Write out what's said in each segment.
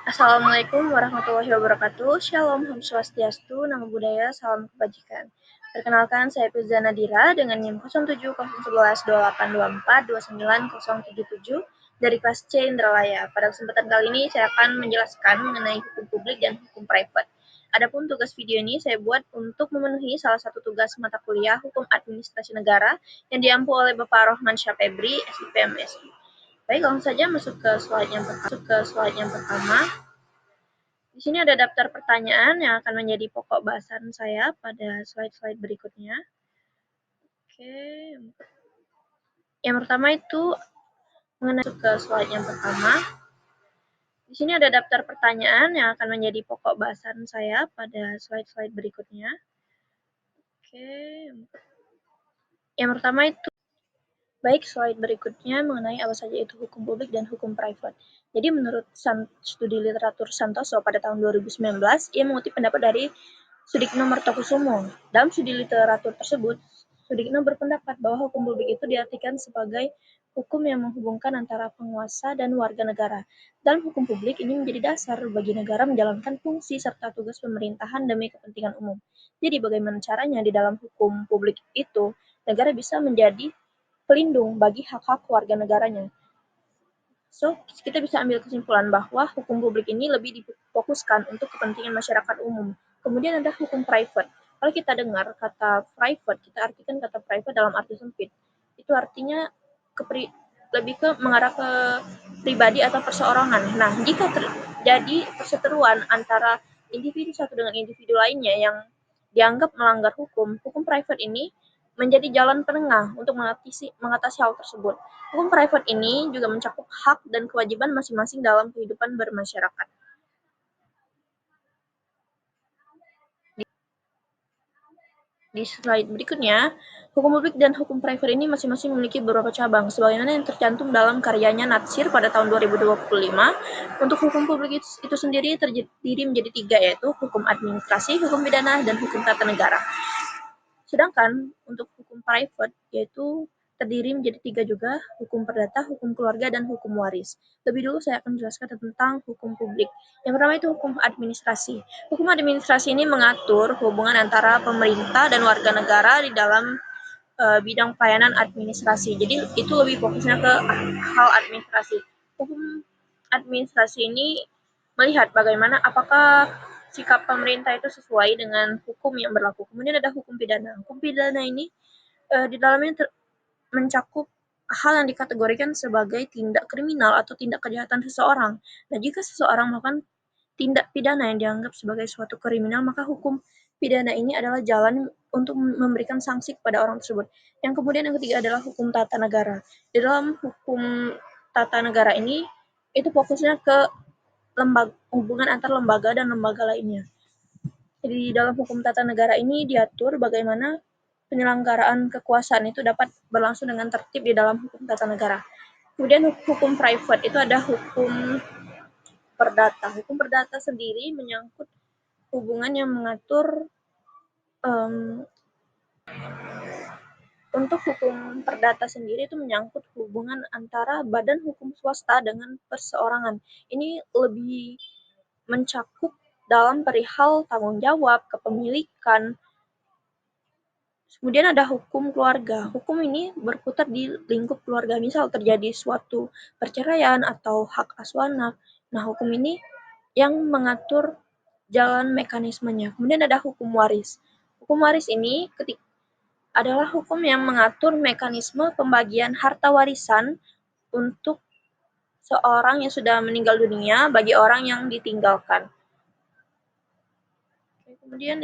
Assalamualaikum warahmatullahi wabarakatuh. Shalom, Om Swastiastu, Namo Buddhaya, Salam Kebajikan. Perkenalkan, saya Firza Nadira dengan NIM 07011128242907 dari kelas C Indralaya. Pada kesempatan kali ini, saya akan menjelaskan mengenai hukum publik dan hukum private. Adapun tugas video ini saya buat untuk memenuhi salah satu tugas mata kuliah Hukum Administrasi Negara yang diampu oleh Bapak Rohman Syapebri, SIP MSI. Baik, langsung saja masuk ke slide yang pertama. Di sini ada daftar pertanyaan yang akan menjadi pokok bahasan saya pada slide-slide berikutnya. Oke. Yang pertama itu mengenai ke slide yang pertama. Di sini ada daftar pertanyaan yang akan menjadi pokok bahasan saya pada slide-slide berikutnya. Oke. Yang pertama itu baik, slide berikutnya mengenai apa saja itu hukum publik dan hukum private. Jadi menurut studi literatur Santoso pada tahun 2019, ia mengutip pendapat dari Sudikno Martokusumo. Dalam studi literatur tersebut, Sudikno berpendapat bahwa hukum publik itu diartikan sebagai hukum yang menghubungkan antara penguasa dan warga negara. Dalam hukum publik ini menjadi dasar bagi negara menjalankan fungsi serta tugas pemerintahan demi kepentingan umum. Jadi bagaimana caranya di dalam hukum publik itu, negara bisa menjadi pelindung bagi hak-hak warga negaranya. So, kita bisa ambil kesimpulan bahwa hukum publik ini lebih difokuskan untuk kepentingan masyarakat umum. Kemudian ada hukum private. Kalau kita dengar kata private, kita artikan kata private dalam arti sempit. Itu artinya lebih ke mengarah ke pribadi atau perseorangan. Nah, jika terjadi perseteruan antara individu satu dengan individu lainnya yang dianggap melanggar hukum, hukum private ini menjadi jalan penengah untuk mengatasi hal tersebut. Hukum private ini juga mencakup hak dan kewajiban masing-masing dalam kehidupan bermasyarakat. Di slide berikutnya, hukum publik dan hukum private ini masing-masing memiliki beberapa cabang, sebagaimana yang tercantum dalam karyanya Natsir pada tahun 2025. Untuk hukum publik itu sendiri terdiri menjadi 3, yaitu hukum administrasi, hukum pidana, dan hukum tata negara. Sedangkan untuk hukum private yaitu terdiri menjadi 3 juga, hukum perdata, hukum keluarga, dan hukum waris. Lebih dulu saya akan menjelaskan tentang hukum publik. Yang pertama itu hukum administrasi. Hukum administrasi ini mengatur hubungan antara pemerintah dan warga negara di dalam bidang pelayanan administrasi. Jadi itu lebih fokusnya ke hal administrasi. Hukum administrasi ini melihat bagaimana apakah sikap pemerintah itu sesuai dengan hukum yang berlaku. Kemudian ada hukum pidana. Hukum pidana ini di dalamnya mencakup hal yang dikategorikan sebagai tindak kriminal atau tindak kejahatan seseorang. Nah, jika seseorang melakukan tindak pidana yang dianggap sebagai suatu kriminal, maka hukum pidana ini adalah jalan untuk memberikan sanksi kepada orang tersebut. Yang kemudian yang ketiga adalah hukum tata negara. Di dalam hukum tata negara ini, itu fokusnya ke hubungan antar lembaga dan lembaga lainnya. Jadi dalam hukum tata negara ini diatur bagaimana penyelenggaraan kekuasaan itu dapat berlangsung dengan tertib di dalam hukum tata negara. Kemudian hukum private itu ada hukum perdata. Hukum perdata sendiri menyangkut hubungan yang mengatur untuk hukum perdata sendiri itu menyangkut hubungan antara badan hukum swasta dengan perseorangan. Ini lebih mencakup dalam perihal tanggung jawab, kepemilikan. Kemudian ada hukum keluarga. Hukum ini berputar di lingkup keluarga. Misal terjadi suatu perceraian atau hak asuh anak. Nah, hukum ini yang mengatur jalan mekanismenya. Kemudian ada hukum waris. Hukum waris ini adalah hukum yang mengatur mekanisme pembagian harta warisan untuk seorang yang sudah meninggal dunia bagi orang yang ditinggalkan. Kemudian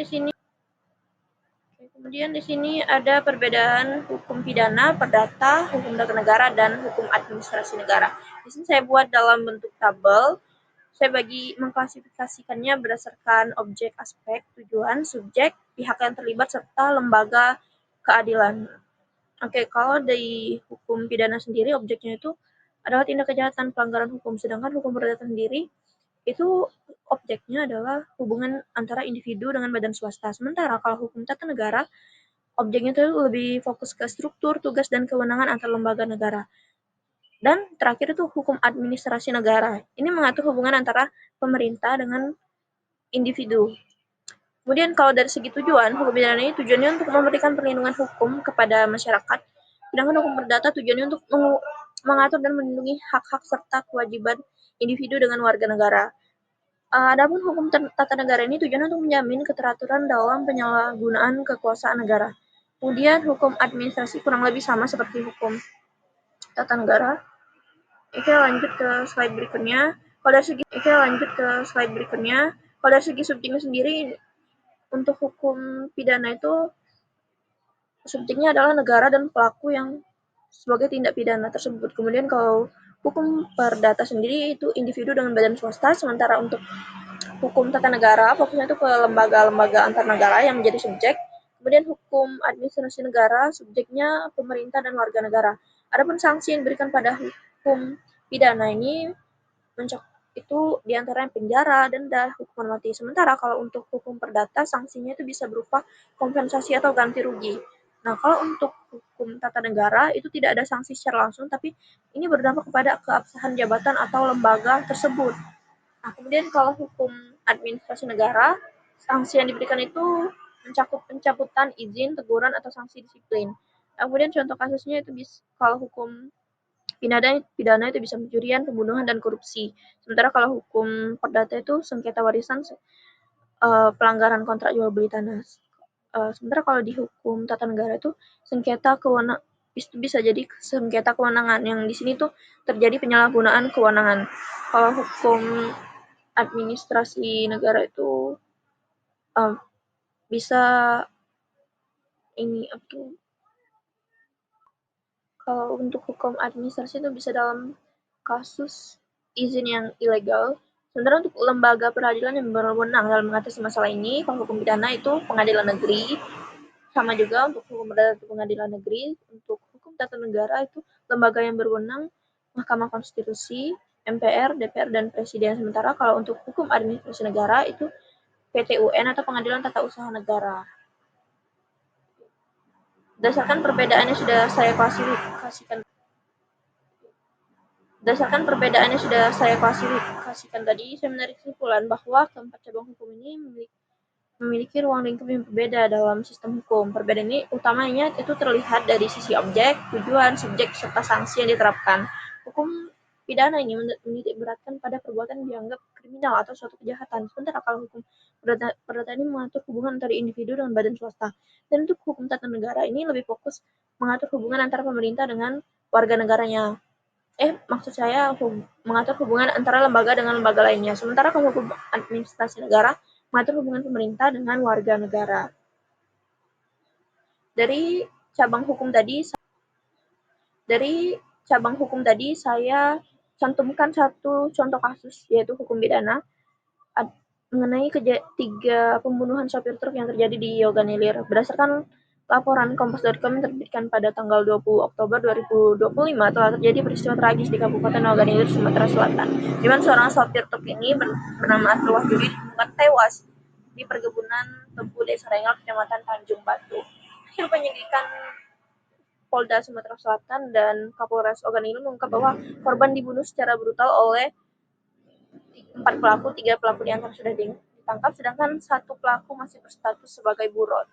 di sini ada perbedaan hukum pidana, perdata, hukum tata negara, dan hukum administrasi negara. Di sini saya buat dalam bentuk tabel. Saya mengklasifikasikannya berdasarkan objek, aspek, tujuan, subjek, pihak yang terlibat, serta lembaga keadilan. Oke, kalau dari hukum pidana sendiri, objeknya itu adalah tindak kejahatan pelanggaran hukum. Sedangkan hukum perdata sendiri, itu objeknya adalah hubungan antara individu dengan badan swasta. Sementara kalau hukum tata negara, objeknya itu lebih fokus ke struktur, tugas, dan kewenangan antar lembaga negara. Dan terakhir itu hukum administrasi negara. Ini mengatur hubungan antara pemerintah dengan individu. Kemudian kalau dari segi tujuan, hukum pidana ini tujuannya untuk memberikan perlindungan hukum kepada masyarakat, sedangkan hukum perdata tujuannya untuk mengatur dan melindungi hak-hak serta kewajiban individu dengan warga negara. Adapun hukum tata negara ini tujuannya untuk menjamin keteraturan dalam penyalahgunaan kekuasaan negara. Kemudian hukum administrasi kurang lebih sama seperti hukum tata negara. Oke, lanjut ke slide berikutnya. Kalau dari segi subjeknya sendiri, untuk hukum pidana itu subjeknya adalah negara dan pelaku yang sebagai tindak pidana tersebut. Kemudian kalau hukum perdata sendiri itu individu dengan badan swasta, sementara untuk hukum tata negara fokusnya itu ke lembaga-lembaga antar negara yang menjadi subjek. Kemudian hukum administrasi negara subjeknya pemerintah dan warga negara. Adapun sanksi yang diberikan pada hukum pidana ini itu diantaranya penjara, denda, hukuman mati. Sementara kalau untuk hukum perdata sanksinya itu bisa berupa kompensasi atau ganti rugi. Nah, kalau untuk hukum tata negara itu tidak ada sanksi secara langsung, tapi ini berdampak kepada keabsahan jabatan atau lembaga tersebut. Nah, kemudian kalau hukum administrasi negara, sanksi yang diberikan itu mencakup pencabutan izin, teguran, atau sanksi disiplin. Nah, kemudian contoh kasusnya itu kalau hukum pidana itu bisa pencurian, pembunuhan, dan korupsi. Sementara kalau hukum perdata itu sengketa warisan, pelanggaran kontrak jual beli tanah. Sementara kalau di hukum tata negara itu sengketa kewenangan itu bisa jadi sengketa kewenangan yang di sini tuh terjadi penyalahgunaan kewenangan. Kalau hukum administrasi negara itu bisa ini apa? Kalau untuk hukum administrasi itu bisa dalam kasus izin yang ilegal. Sementara untuk lembaga peradilan yang berwenang dalam mengatasi masalah ini, kalau hukum pidana itu pengadilan negeri, sama juga untuk hukum perdata itu pengadilan negeri, untuk hukum tata negara itu lembaga yang berwenang Mahkamah Konstitusi, MPR, DPR, dan Presiden. Sementara kalau untuk hukum administrasi negara itu PT UN atau Pengadilan Tata Usaha Negara. Berdasarkan perbedaan yang sudah saya klasifikasikan tadi, saya menarik kesimpulan bahwa keempat cabang hukum ini memiliki ruang lingkup yang berbeda dalam sistem hukum. Perbedaan ini utamanya itu terlihat dari sisi objek, tujuan, subjek, serta sanksi yang diterapkan. Hukum pidana ini menitik beratkan pada perbuatan yang dianggap kriminal atau suatu kejahatan. Sementara kalau hukum perdata ini mengatur hubungan antara individu dengan badan swasta. Dan untuk hukum tata negara ini lebih fokus mengatur hubungan antara pemerintah dengan warga negaranya. Maksud saya mengatur hubungan antara lembaga dengan lembaga lainnya. Sementara kalau hukum administrasi negara mengatur hubungan pemerintah dengan warga negara. Dari cabang hukum tadi saya cantumkan satu contoh kasus, yaitu hukum pidana mengenai 3 pembunuhan sopir truk yang terjadi di Yoganilir. Berdasarkan laporan Kompas.com yang terbitkan pada tanggal 20 Oktober 2025, telah terjadi peristiwa tragis di Kabupaten Yoganilir, Sumatera Selatan, di mana seorang sopir truk ini bernama Asrul Wahyudi ditemukan tewas di perkebunan tebu Desa Rengal, Kecamatan Tanjung Batu. Hasil penyidikan Polda Sumatera Selatan dan Kapolres Yoganilir mengungkap bahwa korban dibunuh secara brutal oleh 4 pelaku, 3 pelaku diantara sudah ditangkap, sedangkan 1 pelaku masih berstatus sebagai buron.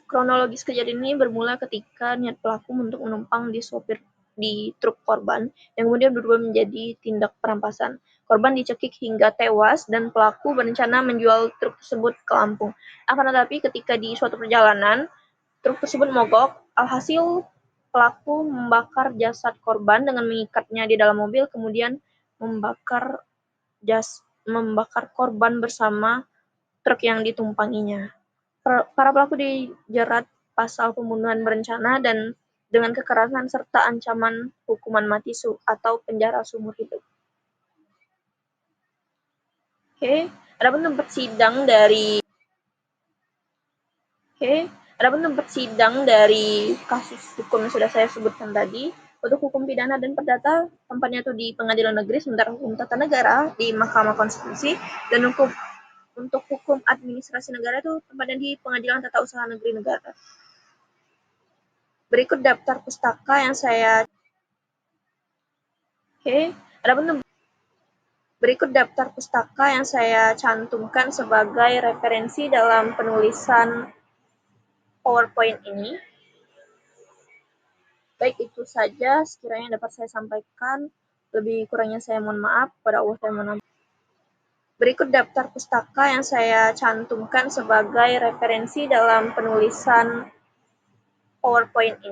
Kronologis kejadian ini bermula ketika niat pelaku untuk menumpang di truk korban, yang kemudian berubah menjadi tindak perampasan. Korban dicekik hingga tewas dan pelaku berencana menjual truk tersebut ke Lampung. Akan tetapi ketika di suatu perjalanan, truk tersebut mogok, alhasil pelaku membakar jasad korban dengan mengikatnya di dalam mobil, kemudian membakar korban bersama truk yang ditumpanginya. Para pelaku dijerat pasal pembunuhan berencana dan dengan kekerasan serta ancaman hukuman mati atau penjara seumur hidup. Adapun tempat sidang dari kasus hukum yang sudah saya sebutkan tadi, untuk hukum pidana dan perdata tempatnya itu di pengadilan negeri, sementara hukum tata negara di Mahkamah Konstitusi, dan untuk Untuk hukum administrasi negara itu tempatnya di Pengadilan Tata Usaha Negeri Negara. Berikut daftar pustaka yang saya Berikut daftar pustaka yang saya cantumkan sebagai referensi dalam penulisan PowerPoint ini. Baik, itu saja sekiranya dapat saya sampaikan. Lebih kurangnya saya mohon maaf. Pada Allah saya mohon maaf. Berikut daftar pustaka yang saya cantumkan sebagai referensi dalam penulisan PowerPoint ini.